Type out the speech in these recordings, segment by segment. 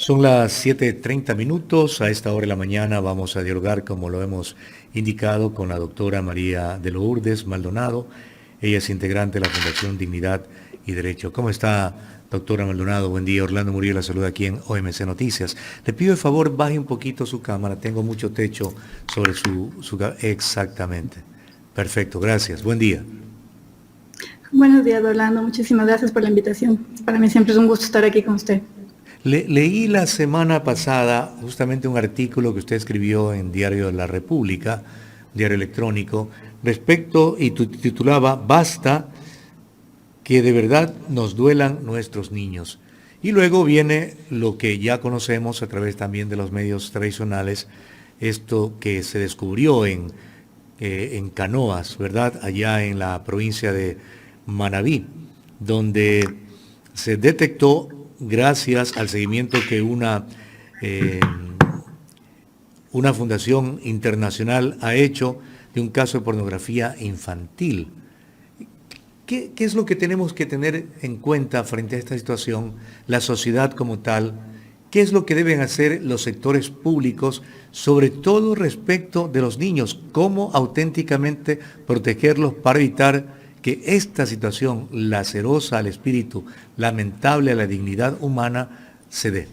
Son las 7:30 minutos. A esta hora de la mañana vamos a dialogar, como lo hemos indicado, con la doctora María de Lourdes Maldonado. Ella es integrante de la Fundación Dignidad y Derecho. ¿Cómo está, doctora Maldonado? Buen día. Orlando Murillo la saluda aquí en OMC Noticias. Le pido de favor, baje un poquito su cámara. Tengo mucho techo sobre Exactamente. Perfecto, gracias. Buen día. Buenos días, Orlando. Muchísimas gracias por la invitación. Para mí siempre es un gusto estar aquí con usted. Leí la semana pasada justamente un artículo que usted escribió en Diario de la República, diario electrónico, respecto y titulaba "Basta que de verdad nos duelan nuestros niños". Y luego viene lo que ya conocemos a través también de los medios tradicionales, esto que se descubrió en Canoas, ¿verdad? Allá en la provincia de Manabí, donde se detectó, gracias al seguimiento que eh, una fundación internacional ha hecho de un caso de pornografía infantil. ¿Qué es lo que tenemos que tener en cuenta frente a esta situación, la sociedad como tal? ¿Qué es lo que deben hacer los sectores públicos, sobre todo respecto de los niños? ¿Cómo auténticamente protegerlos para evitar que esta situación lacerosa al espíritu, lamentable a la dignidad humana, se dé?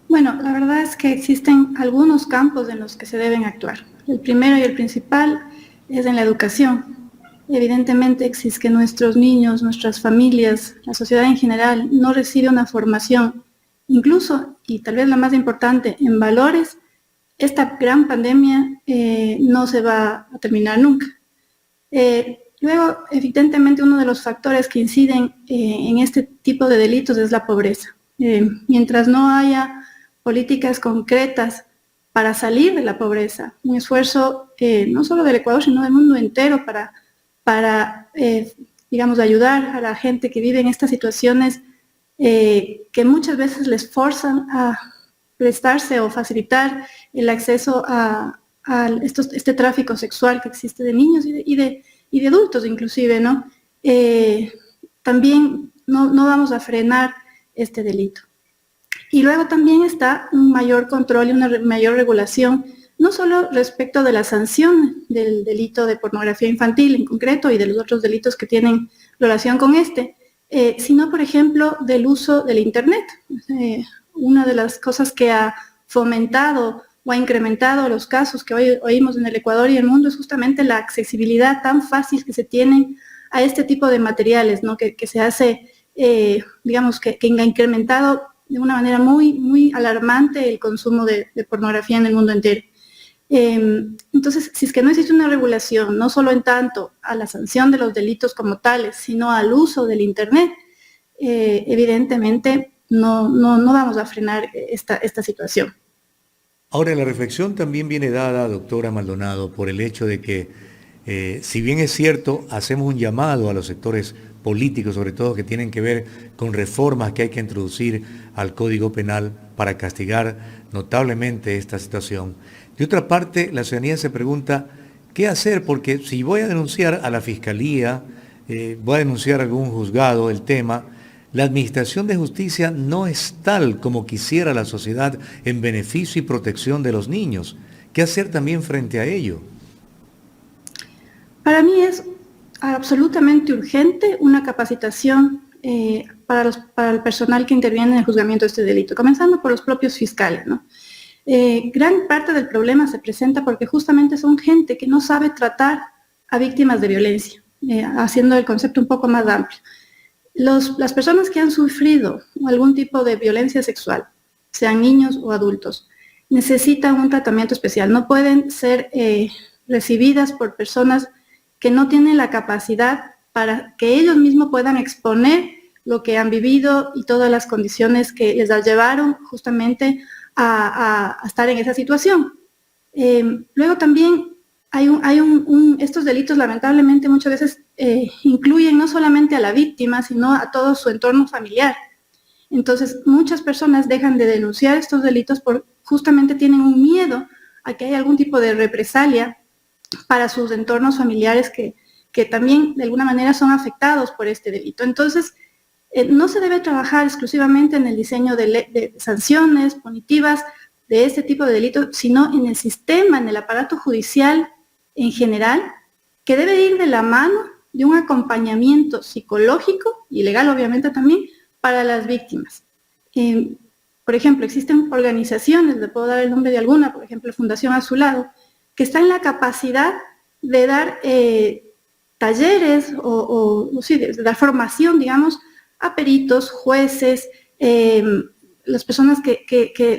Bueno, la verdad es que existen algunos campos en los que se deben actuar. El primero y el principal es en la educación. Evidentemente, si es que nuestros niños, nuestras familias, la sociedad en general no recibe una formación, incluso, y tal vez la más importante, en valores, esta gran pandemia no se va a terminar nunca. Luego, evidentemente, uno de los factores que inciden en este tipo de delitos es la pobreza. Mientras no haya políticas concretas para salir de la pobreza, un esfuerzo no solo del Ecuador, sino del mundo entero para digamos, ayudar a la gente que vive en estas situaciones que muchas veces les forzan a prestarse o facilitar el acceso a este tráfico sexual que existe de niños y de adultos inclusive, ¿no? También no vamos a frenar este delito. Y luego también está un mayor control y una mayor regulación, no solo respecto de la sanción del delito de pornografía infantil en concreto y de los otros delitos que tienen relación con sino, por ejemplo, del uso del Internet. Una de las cosas que ha fomentado o ha incrementado los casos que hoy oímos en el Ecuador y el mundo es justamente la accesibilidad tan fácil que se tienen a este tipo de materiales, ¿no? que se hace, digamos, que ha incrementado de una manera muy alarmante el consumo de pornografía en el mundo entero. Entonces, si es que no existe una regulación, no solo en tanto a la sanción de los delitos como tales, sino al uso del Internet, evidentemente no vamos a frenar esta situación. Ahora, la reflexión también viene dada, doctora Maldonado, por el hecho de que, si bien es cierto, hacemos un llamado a los sectores políticos, sobre todo que tienen que ver con reformas que hay que introducir al Código Penal para castigar notablemente esta situación. De otra parte, la ciudadanía se pregunta, ¿qué hacer? Porque si voy a denunciar a la Fiscalía, voy a denunciar a algún juzgado el tema, la administración de justicia no es tal como quisiera la sociedad en beneficio y protección de los niños. ¿Qué hacer también frente a ello? Para mí es absolutamente urgente una capacitación para el personal que interviene en el juzgamiento de este delito, comenzando por los propios fiscales, ¿no? Gran parte del problema se presenta porque justamente son gente que no sabe tratar a víctimas de violencia, haciendo el concepto un poco más amplio. Las personas que han sufrido algún tipo de violencia sexual, sean niños o adultos, necesitan un tratamiento especial. No pueden ser recibidas por personas que no tienen la capacidad para que ellos mismos puedan exponer lo que han vivido y todas las condiciones que les llevaron justamente a estar en esa situación. Luego también estos delitos lamentablemente muchas veces incluyen no solamente a la víctima, sino a todo su entorno familiar. Entonces, muchas personas dejan de denunciar estos delitos porque justamente tienen un miedo a que haya algún tipo de represalia para sus entornos familiares que también de alguna manera son afectados por este delito. Entonces, No se debe trabajar exclusivamente en el diseño de sanciones punitivas de este tipo de delitos, sino en el sistema, en el aparato judicial en general, que debe ir de la mano de un acompañamiento psicológico y legal, obviamente también, para las víctimas. Por ejemplo, existen organizaciones, le puedo dar el nombre de alguna, por ejemplo, Fundación a su lado, que está en la capacidad de dar talleres sí, de dar formación, digamos, a peritos, jueces, las personas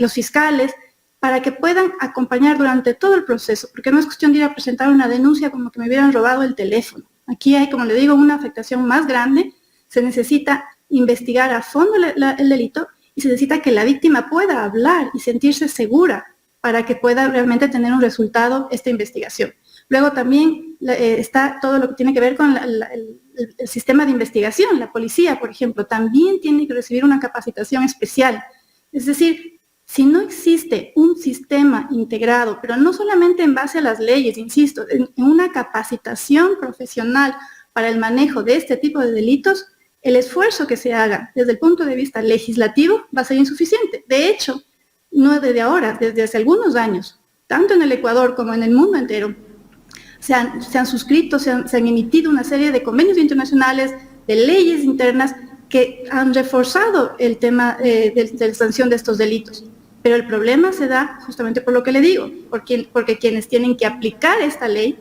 los fiscales, para que puedan acompañar durante todo el proceso, porque no es cuestión de ir a presentar una denuncia como que me hubieran robado el teléfono. Aquí hay, como le digo, una afectación más grande, se necesita investigar a fondo el delito y se necesita que la víctima pueda hablar y sentirse segura para que pueda realmente tener un resultado esta investigación. Luego también está todo lo que tiene que ver con el sistema de investigación. La policía, por ejemplo, también tiene que recibir una capacitación especial. Es decir, si no existe un sistema integrado, pero no solamente en base a las leyes, insisto, en una capacitación profesional para el manejo de este tipo de delitos, el esfuerzo que se haga desde el punto de vista legislativo va a ser insuficiente. De hecho, no desde ahora, desde hace algunos años, tanto en el Ecuador como en el mundo entero, se han suscrito, se han emitido una serie de convenios internacionales, de leyes internas que han reforzado el tema de la sanción de estos delitos. Pero el problema se da justamente por lo que le digo, porque quienes tienen que aplicar esta ley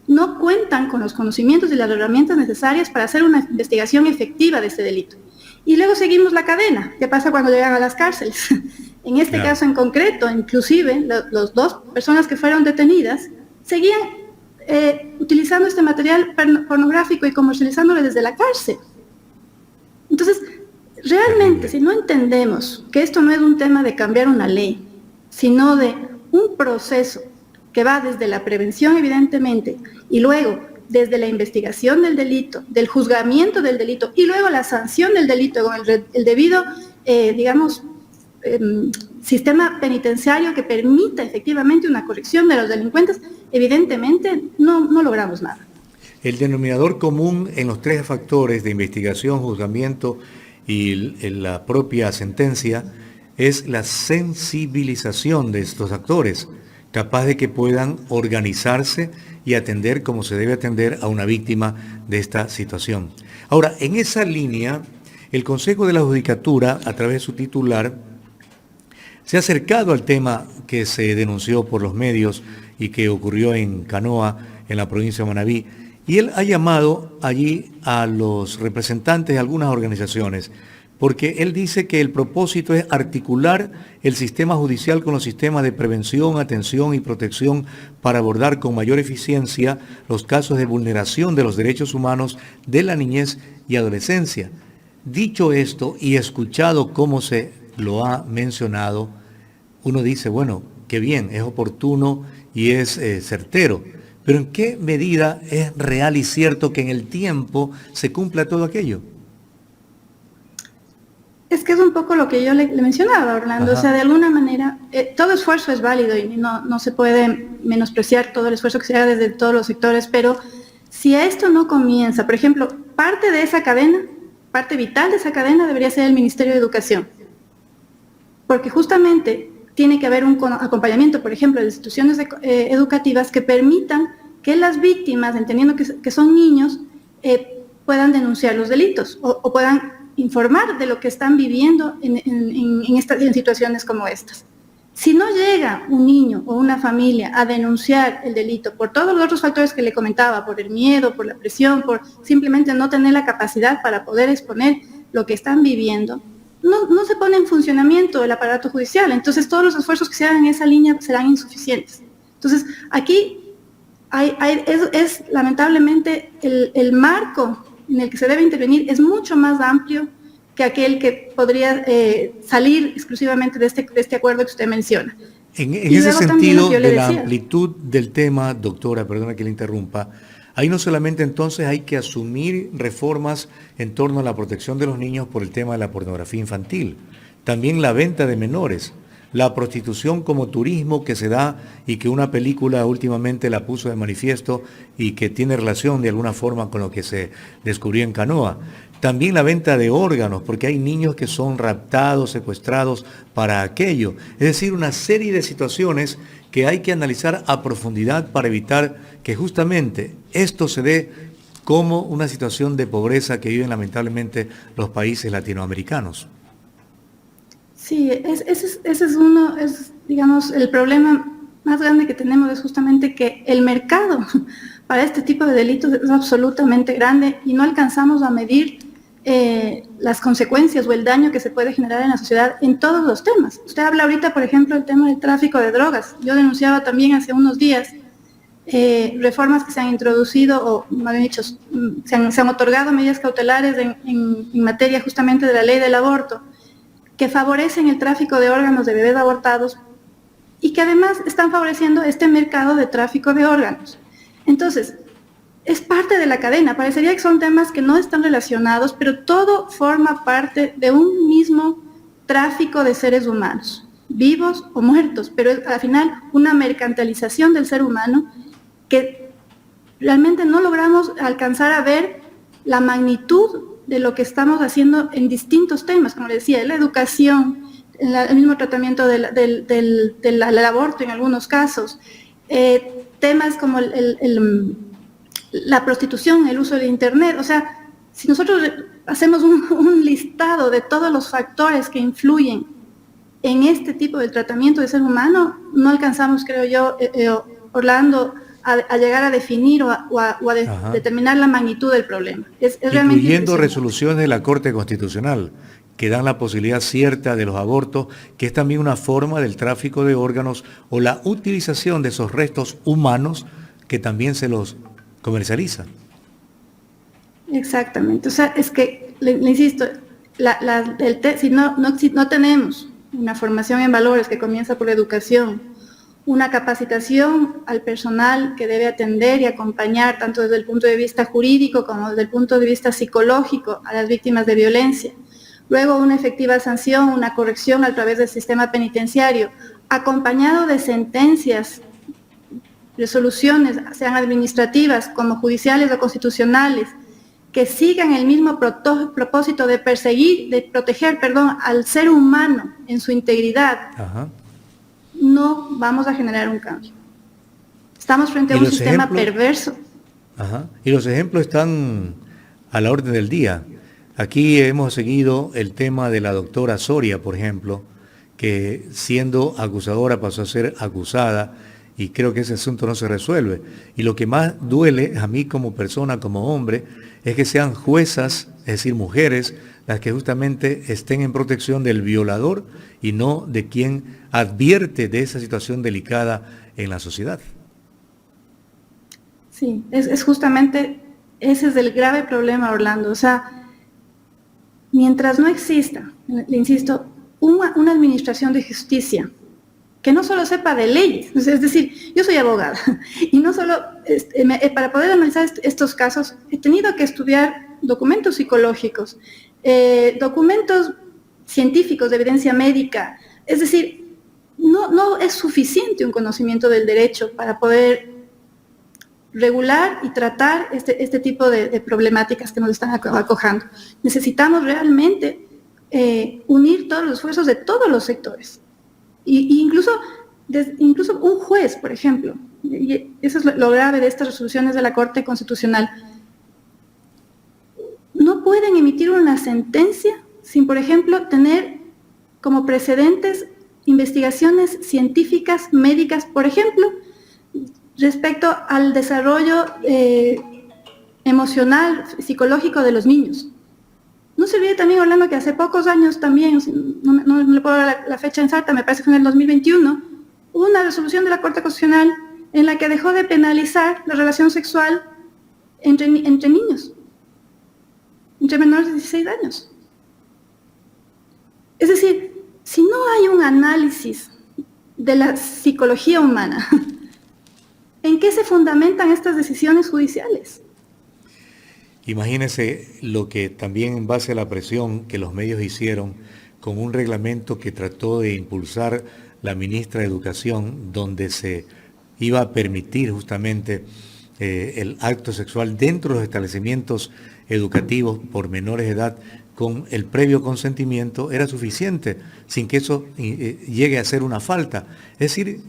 no cuentan con los conocimientos y las herramientas necesarias para hacer una investigación efectiva de este delito. Y luego seguimos la cadena. ¿Qué pasa cuando llegan a las cárceles? En este caso en concreto, inclusive, las dos personas que fueron detenidas seguían utilizando este material pornográfico y comercializándolo desde la cárcel. Entonces, realmente, si no entendemos que esto no es un tema de cambiar una ley, sino de un proceso que va desde la prevención, evidentemente, y luego desde la investigación del delito, del juzgamiento del delito, y luego la sanción del delito con el debido, sistema penitenciario que permita efectivamente una corrección de los delincuentes, evidentemente no logramos nada. El denominador común en los tres factores de investigación, juzgamiento y la propia sentencia es la sensibilización de estos actores, capaz de que puedan organizarse y atender como se debe atender a una víctima de esta situación. Ahora, en esa línea, el Consejo de la Judicatura, a través de su titular, se ha acercado al tema que se denunció por los medios y que ocurrió en Canoa, en la provincia de Manabí, y él ha llamado allí a los representantes de algunas organizaciones, porque él dice que el propósito es articular el sistema judicial con los sistemas de prevención, atención y protección para abordar con mayor eficiencia los casos de vulneración de los derechos humanos de la niñez y adolescencia. Dicho esto y escuchado cómo se lo ha mencionado, uno dice, bueno, qué bien, es oportuno y es certero, pero ¿en qué medida es real y cierto que en el tiempo se cumpla todo aquello? Es que es un poco lo que yo le mencionaba, Orlando. Ajá. O sea, de alguna manera, todo esfuerzo es válido y no se puede menospreciar todo el esfuerzo que se haga desde todos los sectores, pero si a esto no comienza, por ejemplo, parte de esa cadena, parte vital de esa cadena debería ser el Ministerio de Educación, porque justamente tiene que haber un acompañamiento, por ejemplo, de instituciones educativas que permitan que las víctimas, entendiendo que son niños, puedan denunciar los delitos o puedan informar de lo que están viviendo en situaciones como estas. Si no llega un niño o una familia a denunciar el delito por todos los otros factores que le comentaba, por el miedo, por la presión, por simplemente no tener la capacidad para poder exponer lo que están viviendo, no se pone en funcionamiento el aparato judicial. Entonces todos los esfuerzos que se hagan en esa línea serán insuficientes. Entonces aquí es lamentablemente el marco en el que se debe intervenir es mucho más amplio que aquel que podría salir exclusivamente de este acuerdo que usted menciona. En ese sentido, de la amplitud del tema, doctora, perdona que le interrumpa, ahí no solamente entonces hay que asumir reformas en torno a la protección de los niños por el tema de la pornografía infantil, también la venta de menores. la prostitución como turismo que se da y que una película últimamente la puso de manifiesto y que tiene relación de alguna forma con lo que se descubrió en Canoa. También la venta de órganos, porque hay niños que son raptados, secuestrados para aquello. Es decir, una serie de situaciones que hay que analizar a profundidad para evitar que justamente esto se dé como una situación de pobreza que viven lamentablemente los países latinoamericanos. Sí, ese es uno, digamos, el problema más grande que tenemos es justamente que el mercado para este tipo de delitos es absolutamente grande y no alcanzamos a medir las consecuencias o el daño que se puede generar en la sociedad en todos los temas. Usted habla ahorita, por ejemplo, del tema del tráfico de drogas. Yo denunciaba también hace unos días reformas que se han introducido, o más bien dicho, se han otorgado medidas cautelares en materia justamente de la ley del aborto, que favorecen el tráfico de órganos de bebés abortados y que además están favoreciendo este mercado de tráfico de órganos. Entonces, es parte de la cadena. Parecería que son temas que no están relacionados, pero todo forma parte de un mismo tráfico de seres humanos, vivos o muertos, pero es al final una mercantilización del ser humano que realmente no logramos alcanzar a ver la magnitud de lo que estamos haciendo en distintos temas, como le decía, la educación, el mismo tratamiento del aborto en algunos casos, temas como la prostitución, el uso de Internet. O sea, si nosotros hacemos un listado de todos los factores que influyen en este tipo de tratamiento de ser humano, no alcanzamos, creo yo, Orlando, a llegar a definir o a determinar la magnitud del problema. Es realmente incluyendo resoluciones de la Corte Constitucional que dan la posibilidad cierta de los abortos, que es también una forma del tráfico de órganos o la utilización de esos restos humanos que también se los comercializa. Exactamente. O sea, es que, le insisto, si no tenemos una formación en valores que comienza por la educación, una capacitación al personal que debe atender y acompañar tanto desde el punto de vista jurídico como desde el punto de vista psicológico a las víctimas de violencia. Luego una efectiva sanción, una corrección a través del sistema penitenciario, acompañado de sentencias, resoluciones, sean administrativas como judiciales o constitucionales, que sigan el mismo propósito de proteger al ser humano en su integridad. Ajá. No vamos a generar un cambio. Estamos frente a un sistema perverso. Ajá. Y los ejemplos están a la orden del día. Aquí hemos seguido el tema de la doctora Soria, por ejemplo, que siendo acusadora pasó a ser acusada, y creo que ese asunto no se resuelve. Y lo que más duele a mí como persona, como hombre, es que sean juezas, es decir, mujeres, las que justamente estén en protección del violador y no de quien advierte de esa situación delicada en la sociedad. Sí, es justamente, ese es el grave problema, Orlando. O sea, mientras no exista, le insisto, una administración de justicia que no solo sepa de leyes, es decir, yo soy abogada y no solo, para poder analizar estos casos, he tenido que estudiar documentos psicológicos, documentos científicos de evidencia médica. Es decir, no es suficiente un conocimiento del derecho para poder regular y tratar este tipo de problemáticas que nos están acojando. Necesitamos realmente unir todos los esfuerzos de todos los sectores. Y incluso un juez, por ejemplo, y eso es lo grave de estas resoluciones de la Corte Constitucional, no pueden emitir una sentencia sin, por ejemplo, tener como precedentes investigaciones científicas, médicas, por ejemplo, respecto al desarrollo emocional, psicológico de los niños. No se olvide también, Orlando, que hace pocos años también, no le puedo dar la fecha exacta, me parece que fue en el 2021, hubo una resolución de la Corte Constitucional en la que dejó de penalizar la relación sexual entre niños, entre menores de 16 años. Es decir, si no hay un análisis de la psicología humana, ¿en qué se fundamentan estas decisiones judiciales? Imagínense lo que también en base a la presión que los medios hicieron con un reglamento que trató de impulsar la ministra de Educación, donde se iba a permitir justamente el acto sexual dentro de los establecimientos educativos por menores de edad con el previo consentimiento, era suficiente, sin que eso llegue a ser una falta. Es decir,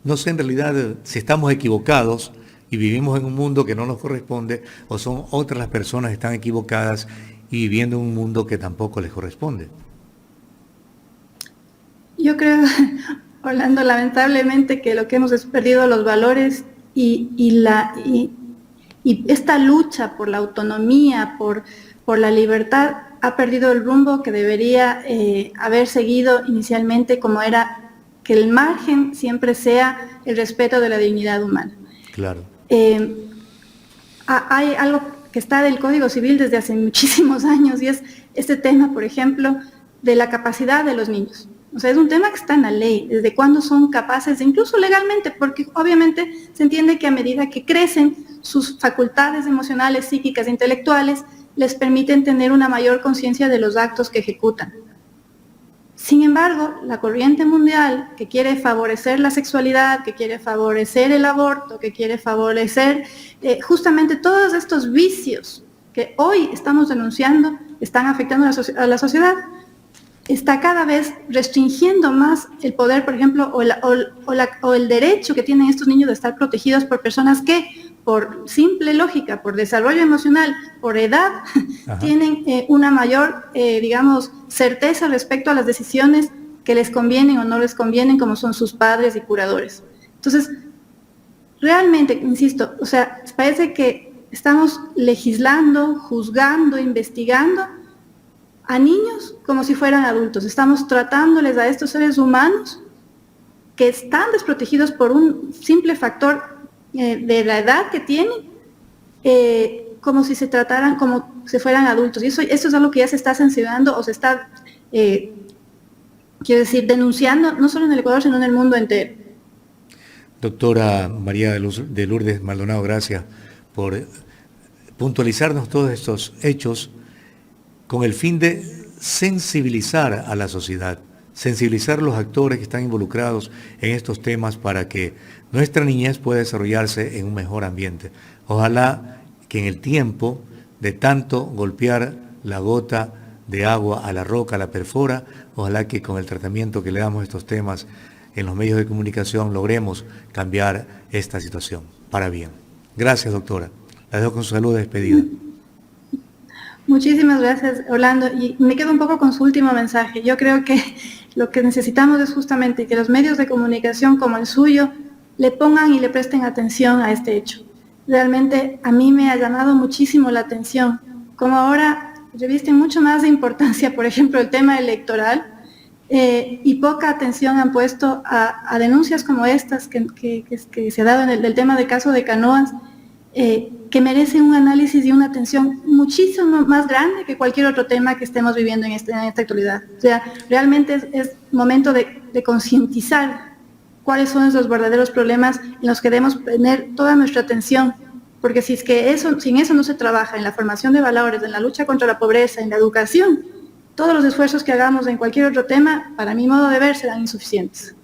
no sé en realidad si estamos equivocados y vivimos en un mundo que no nos corresponde, o son otras las personas que están equivocadas y viviendo en un mundo que tampoco les corresponde. Yo creo, Orlando, lamentablemente que lo que hemos es perdido los valores y esta lucha por la autonomía, por la libertad, ha perdido el rumbo que debería haber seguido inicialmente, como era que el margen siempre sea el respeto de la dignidad humana. Claro. Hay algo que está del Código Civil desde hace muchísimos años y es este tema, por ejemplo, de la capacidad de los niños. O sea, es un tema que está en la ley, desde cuándo son capaces, incluso legalmente, porque obviamente se entiende que a medida que crecen, sus facultades emocionales, psíquicas, intelectuales, les permiten tener una mayor conciencia de los actos que ejecutan. Sin embargo, la corriente mundial que quiere favorecer la sexualidad, que quiere favorecer el aborto, que quiere favorecer justamente todos estos vicios que hoy estamos denunciando, están afectando a la sociedad, está cada vez restringiendo más el poder, por ejemplo, o el derecho que tienen estos niños de estar protegidos por personas que, por simple lógica, por desarrollo emocional, por edad, tienen una mayor, certeza respecto a las decisiones que les convienen o no les convienen, como son sus padres y curadores. Entonces, realmente, insisto, o sea, parece que estamos legislando, juzgando, investigando a niños como si fueran adultos. Estamos tratándoles a estos seres humanos que están desprotegidos por un simple factor de la edad que tienen, como si se trataran como si fueran adultos. Y eso es algo que ya se está sancionando o se está, denunciando, no solo en el Ecuador, sino en el mundo entero. Doctora María de Lourdes Maldonado, gracias por puntualizarnos todos estos hechos con el fin de sensibilizar a la sociedad, sensibilizar a los actores que están involucrados en estos temas para que nuestra niñez pueda desarrollarse en un mejor ambiente. Ojalá que en el tiempo de tanto golpear la gota de agua a la roca, a la perfora, ojalá que con el tratamiento que le damos a estos temas en los medios de comunicación logremos cambiar esta situación para bien. Gracias, doctora. La dejo con su salud de despedida. Muchísimas gracias, Orlando. Y me quedo un poco con su último mensaje. Yo creo que lo que necesitamos es justamente que los medios de comunicación como el suyo le pongan y le presten atención a este hecho. Realmente a mí me ha llamado muchísimo la atención, como ahora revisten mucho más de importancia, por ejemplo, el tema electoral, y poca atención han puesto a denuncias como estas que se ha dado en el tema del caso de Canoas, que merecen un análisis y una atención muchísimo más grande que cualquier otro tema que estemos viviendo en esta actualidad. O sea, realmente es momento de concientizar cuáles son esos verdaderos problemas en los que debemos poner toda nuestra atención, porque si es que sin eso no se trabaja en la formación de valores, en la lucha contra la pobreza, en la educación, todos los esfuerzos que hagamos en cualquier otro tema, para mi modo de ver, serán insuficientes.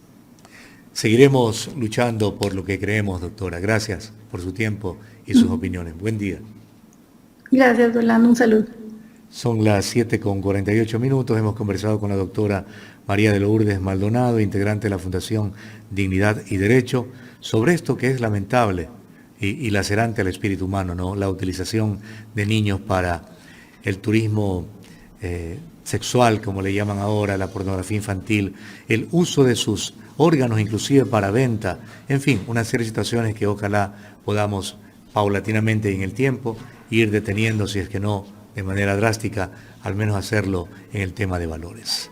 Seguiremos luchando por lo que creemos, doctora. Gracias por su tiempo y sus opiniones. Buen día. Gracias, Orlando. Un saludo. Son las 7:48. Hemos conversado con la doctora María de Lourdes Maldonado, integrante de la Fundación Dignidad y Derecho, sobre esto que es lamentable y lacerante al espíritu humano, ¿no? La utilización de niños para el turismo sexual, como le llaman ahora, la pornografía infantil, el uso de sus órganos inclusive para venta, en fin, una serie de situaciones que ojalá podamos paulatinamente en el tiempo ir deteniendo, si es que no de manera drástica, al menos hacerlo en el tema de valores.